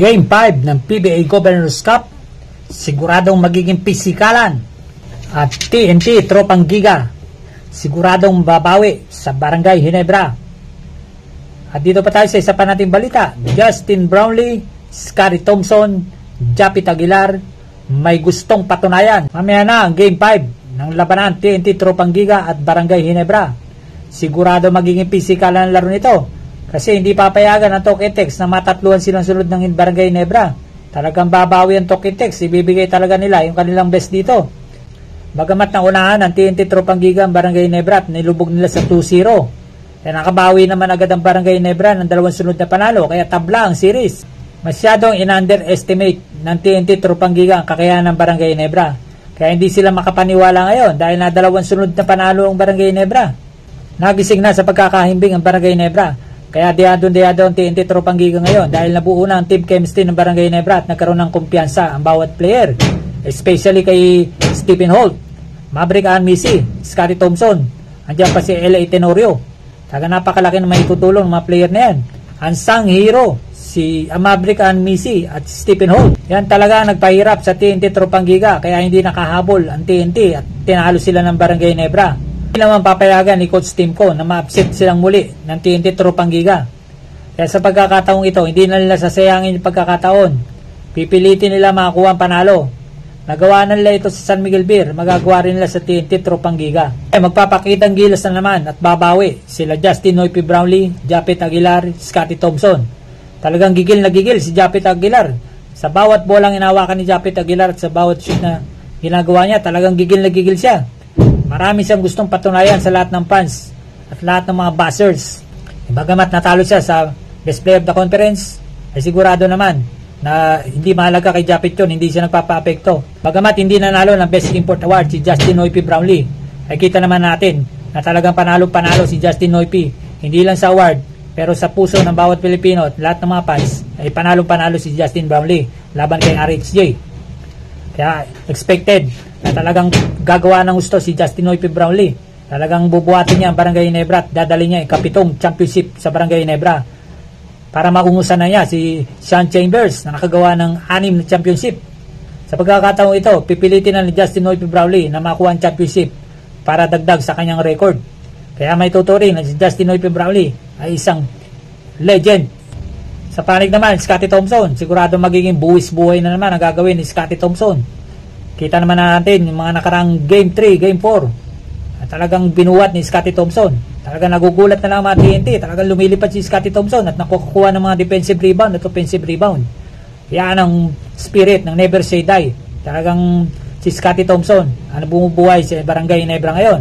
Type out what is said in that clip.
Game 5 ng PBA Governors Cup, siguradong magiging pisikalan. At TNT Tropang Giga, siguradong babawi sa Barangay Ginebra. At dito pa tayo sa isa pa nating balita. Justin Brownlee, Scotty Thompson, Japit Aguilar may gustong patunayan. Mamaya na ang Game 5 ng labanan TNT Tropang Giga at Barangay Ginebra. Sigurado magiging pisikalan ang laro nito kasi hindi papayagan ang Toketex na matatluhan silang sunod ng Barangay Ginebra. Talagang babawi ang Toketex, ibibigay talaga nila yung kanilang best dito. Bagamat naunahan ang TNT Tropang Giga ang Barangay Ginebra at nilubog nila sa 2-0. Kaya nakabawi naman agad ang Barangay Ginebra ng dalawang sunod na panalo, kaya tabla ang series. Masyadong in-underestimate ng TNT Tropang Giga ang kakayahan ng Barangay Ginebra. Kaya hindi sila makapaniwala ngayon dahil na dalawang sunod na panalo ang Barangay Ginebra. Nagising na sa pagkakahimbing ang Barangay Ginebra. Kaya diyadon ang TNT Tropang Giga ngayon dahil nabuo na ang team chemistry ng Barangay Ginebra at nagkaroon ng kumpiyansa ang bawat player. Especially kay Stephen Holt, Maverick Anmisi, Scotty Thompson, andiyan pa si L.A. Tenorio. Taga napakalaki na may tutulong ng mga player na yan. Unsung hero, si Maverick Anmisi at Stephen Holt. Yan talaga nagpahirap sa TNT Tropang Giga kaya hindi nakahabol ang TNT at tinalo sila ng Barangay Ginebra. Hindi naman papayagan ni Coach Timko na ma-upset silang muli ng TNT Tropang Giga. Kaya sa pagkakataong ito, hindi na nila sasayangin yung pagkakataon. Pipilitin nila makakuha ang panalo. Nagawa na nila ito sa San Miguel Beer, magagawa rin nila sa TNT Tropang Giga. Magpapakitang gilas na naman at babawi sila Justin Noype Brownlee, Japit Aguilar, Scotty Thompson. Talagang gigil na gigil si Japit Aguilar. Sa bawat bolang inawakan ni Japit Aguilar at sa bawat shoot na ginagawa niya, talagang gigil na gigil siya. Marami siyang gustong patunayan sa lahat ng fans at lahat ng mga buzzers. Bagamat natalo siya sa Best Player of the Conference, ay sigurado naman na hindi mahalaga kay Japit yun, hindi siya nagpapa-apekto. Bagamat hindi nanalo ng Best Import Award si Justin Noype Brownlee, ay kita naman natin na talagang panalo si Justin Noype. Hindi lang sa award, pero sa puso ng bawat Pilipino at lahat ng mga fans, ay panalo si Justin Brownlee laban kay RXJ. Kaya expected na talagang gagawa ng gusto si Justin Noype Brownlee. Talagang bubuhatin niya ang Barangay Ginebra at dadali niya yung kapitong championship sa Barangay Ginebra para maungusan na niya si Sean Chambers na nakagawa ng 6 na championship. Sa pagkakataong ito, pipilitin na ni Justin Noype Brownlee na makuha ang championship para dagdag sa kanyang record. Kaya may tuturing na si Justin Noype Brownlee ay isang legend. Sa panig naman, Scotty Thompson, sigurado magiging buwis-buhay na naman ang gagawin ni Scotty Thompson. Kita naman natin yung mga nakarang Game 3, Game 4. At talagang binuwat ni Scotty Thompson. Talagang nagugulat na lang mga TNT. Talagang lumilipad si Scotty Thompson at nakukuha ng mga defensive rebound at offensive rebound. Yan ang spirit ng Never Say Die. Talagang si Scotty Thompson ang bumubuhay sa Barangay Ginebra ngayon.